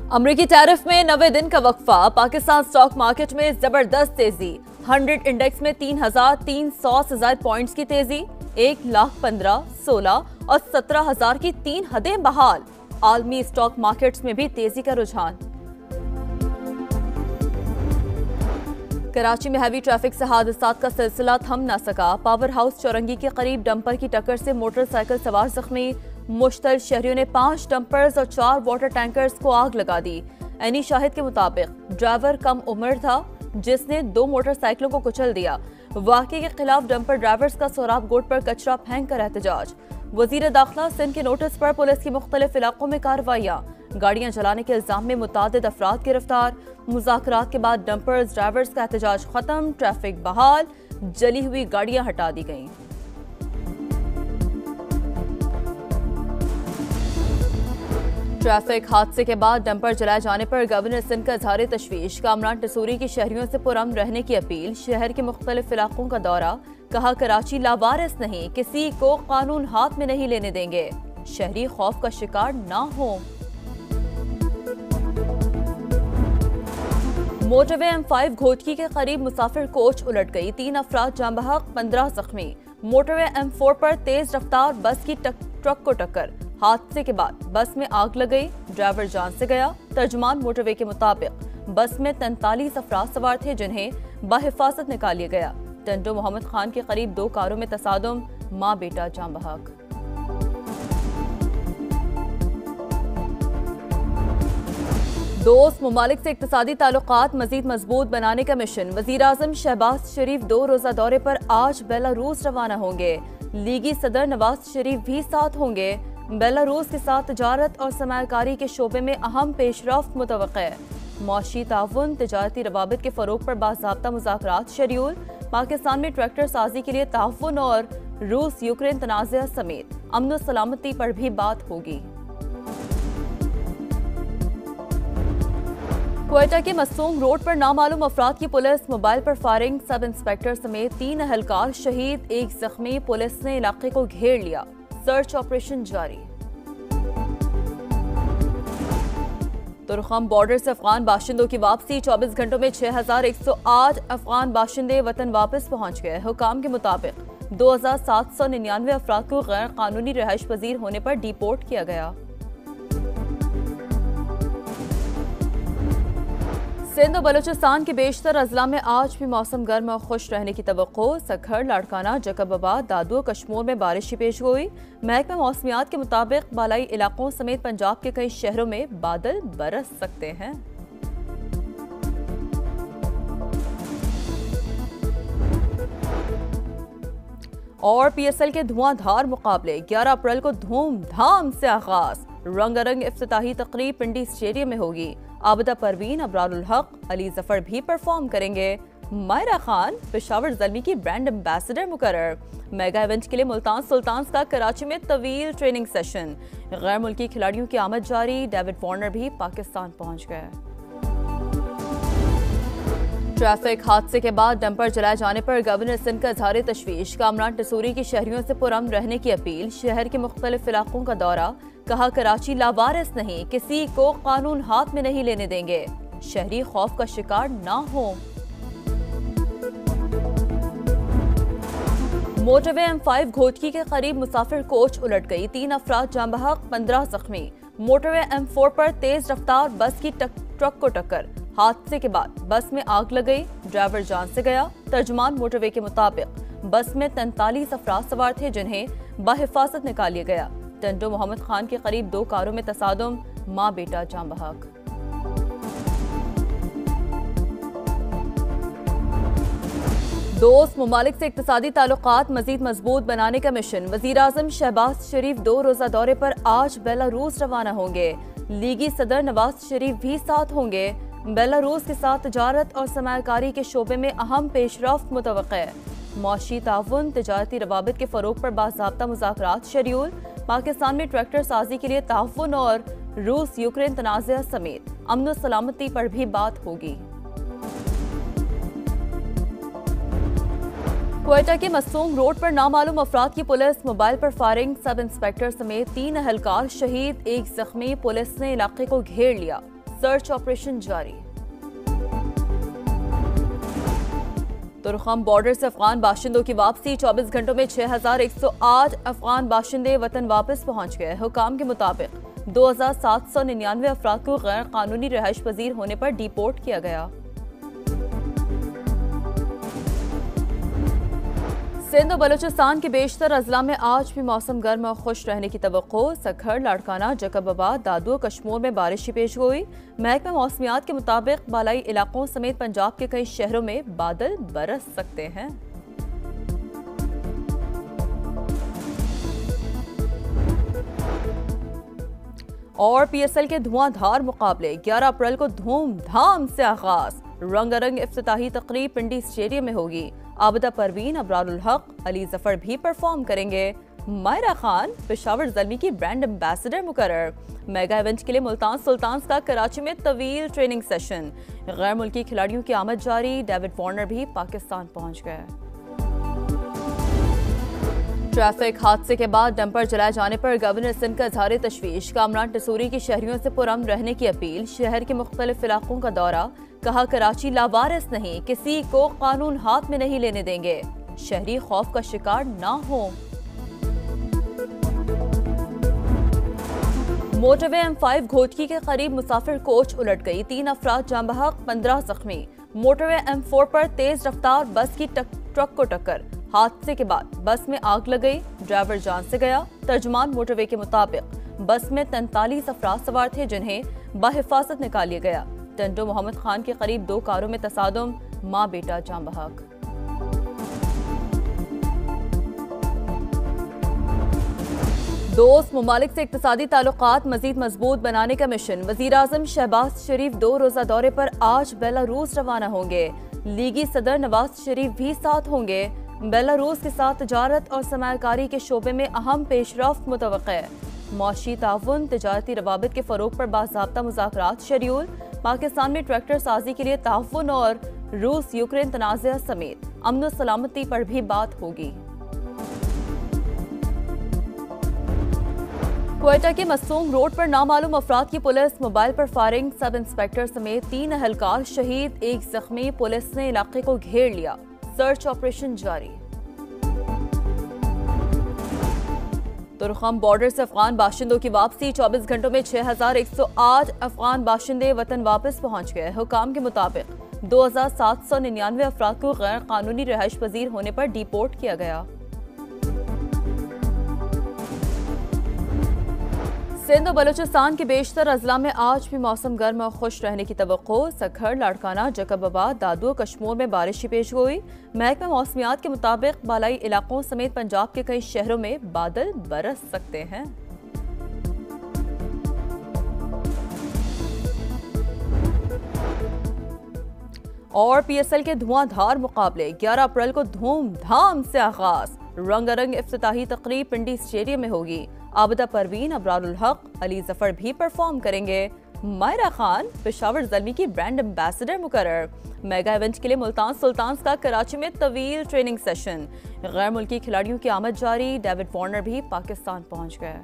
अमरीकी टैरिफ में 90 दिन का वक्फा, पाकिस्तान स्टॉक मार्केट में जबरदस्त तेजी। 100 इंडेक्स में 3,300 से ज्यादा पॉइंट्स की तेजी। 1,15,000, 16 और 17,000 की 3 हदें बहाल। आलमी स्टॉक मार्केट्स में भी तेजी का रुझान। कराची में हैवी ट्रैफिक से हादसात का सिलसिला थम न सका। पावर हाउस चौरंगी के करीब डंपर की टक्कर से मोटरसाइकिल सवार जख्मी। मुश्तल शहरियों ने 5 डंपर्स और 4 वाटर टैंकर्स को आग लगा दी। एनी शाहिद के मुताबिक ड्राइवर कम उम्र था जिसने 2 मोटरसाइकिलों को कुचल दिया। वाक़े के खिलाफ डंपर ड्राइवर्स का सोराब गोट पर कचरा फेंक कर एहतजाज। वजीर दाखिला सिंध के नोटिस पर पुलिस की मुख्तलिफ इलाकों में कार्रवाइयां। गाड़ियां जलाने के इल्जाम में मुतादिद अफराद गिरफ्तार। मुज़ाकरात के बाद डंपर्स ड्राइवर्स का एहतजाज खत्म, ट्रैफिक बहाल, जली हुई गाड़ियां हटा दी गईं। ट्रैफिक हादसे के बाद डंपर जलाए जाने पर गवर्नर सिंध का इजहार तशवीश। कामरान टसूरी की शहरियों से पुरअमन रहने की अपील। शहर के मुख्तलिफ इलाकों का दौरा। कहा कराची लावारिस नहीं, किसी को कानून हाथ में नहीं लेने देंगे। शहरी खौफ का शिकार ना हो। मोटरवे M5 घोटकी के करीब मुसाफिर कोच उलट गई। 3 अफराद जान बहक, 15 जख्मी। मोटरवे M4 पर तेज रफ्तार बस की ट्रक को टक्कर। हादसे के बाद बस में आग लग गई, ड्राइवर जान से गया। तर्जुमान मोटरवे के मुताबिक बस में 43 अफराद सवार थे जिन्हें बाहिफाजत निकाल लिया गया। टंडो मोहम्मद खान के करीब 2 कारों में तसादुम, मां बेटा जान बहक। दोस्त ममालिक से इक्तिसादी ताल्लुकात मजीद मजबूत बनाने का मिशन। वजीर आजम शहबाज शरीफ 2 रोजा दौरे पर आज बेलारूस रवाना होंगे। लीगी सदर नवाज शरीफ भी साथ होंगे। बेलारूस के साथ तजारत और सरमायाकारी के शोबे में अहम पेशरफ्त मुतवक्के है। मौशी ताउन, तजारती रवाबित के फरोग पर बाज़ाब्ता मुज़ाकरात शेड्यूल। पाकिस्तान में ट्रैक्टर साजी के लिए ताउन और रूस यूक्रेन तनाज़ा समेत अमन और सलामती पर भी बात होगी। क्वेटा के मसूम रोड पर नामालूम अफराद की पुलिस मोबाइल पर फायरिंग। सब इंस्पेक्टर समेत 3 अहलकार शहीद, 1 जख्मी। पुलिस ने इलाके को घेर लिया, सर्च ऑपरेशन जारी। तुरखम बॉर्डर से अफगान बाशिंदों की वापसी। 24 घंटों में 6,108 अफगान बाशिंदे वतन वापस पहुंच गए। हुकाम के मुताबिक 2,799 अफराद को गैर कानूनी रिहाइश पजीर होने पर डिपोर्ट किया गया। सिंध और बलूचिस्तान के बेशतर अजला में आज भी मौसम गर्म और खुश रहने की तवक्को। सखर, लाड़काना, जकबाबाद, दादू और कश्मीर में बारिश पेश गोई। महकमा मौसमियात के मुताबिक बालाई इलाकों समेत पंजाब के कई शहरों में बादल बरस सकते हैं। और PSL के धुआंधार मुकाबले 11 अप्रैल को धूमधाम से आगाज। रंगारंग इफ्तिताही तकरीब पिंडी स्टेडियम में होगी। आबिदा परवीन, अबरारुल हक, अली जफर भी परफॉर्म करेंगे। मायरा खान पेशावर ज़ल्मी की ब्रांड एम्बेसडर मुकर्रर। मेगा इवेंट के लिए मुल्तान सुल्तान्स का कराची में तवील ट्रेनिंग सेशन। गैर मुल्की खिलाड़ियों की आमद जारी। डेविड वार्नर भी पाकिस्तान पहुंच गए। ट्रैफिक हादसे के बाद डंपर जलाए जाने पर गवर्नर सिंध का इजहार तशवीश। कामरान टसूरी की शहरियों से पुरअमन रहने की अपील। शहर के मुख्तलिफ इलाकों का दौरा। कहा कराची लावारिस नहीं, किसी को कानून हाथ में नहीं लेने देंगे। शहरी खौफ का शिकार ना हो। मोटरवे M5 घोटकी के करीब मुसाफिर कोच उलट गई। 3 अफराद जान बहक, 15 जख्मी। मोटरवे M4 पर तेज रफ्तार बस की ट्रक को टक्कर। हादसे के बाद बस में आग लग गई, ड्राइवर जान से गया। तर्जुमान मोटरवे के मुताबिक बस में 43 अफराद सवार थे जिन्हें बाहिफाजत निकाल लिया गया। टंडो मोहम्मद खान के करीब 2 कारों में तसादुम, मां बेटा जान बहक। दोस्त ममालिक से इक्तिसादी ताल्लुकात मजीद मजबूत बनाने का मिशन। वजीर आजम शहबाज शरीफ 2 रोजा दौरे पर आज बेलारूस रवाना होंगे। लीगी सदर नवाज शरीफ भी साथ होंगे। बेलारूस के साथ तजारत और सरमायाकारी के शोबे में अहम पेशरफ्त मुतवक्के है। मौशी ताउन, तजारती रवाबित के फरोग पर बाज़ाब्ता मुज़ाकरात शेड्यूल। पाकिस्तान में ट्रैक्टर साजी के लिए ताउन और रूस यूक्रेन तनाज़ा समेत अमन और सलामती पर भी बात होगी। क्वेटा के मसूम रोड पर नामालूम अफराद की पुलिस मोबाइल पर फायरिंग। सब इंस्पेक्टर समेत 3 अहलकार शहीद, 1 जख्मी। पुलिस ने इलाके को घेर लिया, सर्च ऑपरेशन जारी। तुर्खम बॉर्डर से अफगान बाशिंदों की वापसी, 24 घंटों में 6108 अफगान बाशिंदे वतन वापस पहुंच गए। हुकाम के मुताबिक 2799 अफराद को गैर कानूनी रिहाइश पजीर होने पर डिपोर्ट किया गया। सिंध और बलूचिस्तान के बेशतर अजला में आज भी मौसम गर्म और खुश रहने की तवक्को। सखर, लाड़काना, जकबाबाद, दादू और कश्मीर में बारिश की पेशगोई। महकमा मौसमियात के मुताबिक बालाई इलाकों समेत पंजाब के कई शहरों में बादल बरस सकते हैं। और पीएसएल के धुआंधार मुकाबले, 11 अप्रैल को धूमधाम से आगाज। रंगारंग इफ्तिताही तकरीब पिंडी स्टेडियम में होगी। आबिदा परवीन, अबरारुल हक, अली जफर भी परफॉर्म करेंगे। मायरा खान पेशावर ज़ल्मी की ब्रांड एम्बेसडर मुकर्रर। मेगा इवेंट के लिए मुल्तान सुल्तान्स का कराची में तवील ट्रेनिंग सेशन। गैर मुल्की खिलाड़ियों की आमद जारी। डेविड वार्नर भी पाकिस्तान पहुंच गए। ट्रैफिक हादसे के बाद डंपर जलाए जाने पर गवर्नर सिंध का इजहार तशवीश। कामरान टसूरी की शहरियों से पुरअमन रहने की अपील। शहर के मुख्तलिफ इलाकों का दौरा। कहा कराची लावारिस नहीं, किसी को कानून हाथ में नहीं लेने देंगे। शहरी खौफ का शिकार ना हो। मोटरवे M5 घोटकी के करीब मुसाफिर कोच उलट गई। 3 अफराद जाँ बहक, 15 जख्मी। मोटरवे M4 पर तेज रफ्तार बस की ट्रक को टक्कर। हादसे के बाद बस में आग लग गई। ड्राइवर जान से गया। तर्जुमान मोटरवे के मुताबिक बस में 43 अफराद सवार थे जिन्हें बाहिफाजत निकाल लिया गया। टंडो मोहम्मद खान के करीब 2 कारों में तसादुम, मां बेटा जाँ बहक। दोस्त ममालिक से इक्तिसादी ताल्लुकात मजीद मजबूत बनाने का मिशन। वजीर आजम शहबाज शरीफ 2 रोजा दौरे पर आज बेलारूस रवाना होंगे। लीगी सदर नवाज शरीफ भी साथ होंगे। बेलारूस के साथ तजारत और सरमायाकारी के शोबे में अहम पेशरफ्त मुतवक्के। मौशी ताउन, तजारती रवाबित के फरोग पर बाज़ाब्ता मुज़ाकरात शेड्यूल। पाकिस्तान में ट्रैक्टर साजी के लिए ताउन और रूस यूक्रेन तनाज़ा समेत अमन और सलामती पर भी बात होगी। क्वेटा के मसूम रोड पर नामालूम अफराद की पुलिस मोबाइल पर फायरिंग। सब इंस्पेक्टर समेत 3 अहलकार शहीद, 1 जख्मी। पुलिस ने इलाके को घेर लिया। सर्च ऑपरेशन जारी। तुर्खम बॉर्डर से अफगान बाशिंदों की वापसी, 24 घंटों में 6108 अफगान बाशिंदे वतन वापस पहुंच गए। हुकाम के मुताबिक 2799 अफराद को गैर कानूनी रिहाइश पजीर होने पर डिपोर्ट किया गया। सिंध और बलूचिस्तान के बेशतर अजला में आज भी मौसम गर्म और खुश रहने की तवक्को। सखर, लाड़काना, जकबाबाद, दादू और कश्मीर में बारिश की पेशगोई। महकमा मौसमियात के मुताबिक बालाई इलाकों समेत पंजाब के कई शहरों में बादल बरस सकते हैं। और पीएसएल के धुआंधार मुकाबले, 11 अप्रैल को धूमधाम से आगाज। रंगारंग इफ्तिताही तकरीब पिंडी स्टेडियम में होगी। आबिदा परवीन, अबरारुल हक, अली जफर भी परफॉर्म करेंगे। मायरा खान पेशावर ज़ल्मी की ब्रांड एम्बेसडर मुकर्रर। मेगा इवेंट के लिए मुल्तान सुल्तान्स का कराची में तवील ट्रेनिंग सेशन। गैर मुल्की खिलाड़ियों की आमद जारी। डेविड वार्नर भी पाकिस्तान पहुंच गए।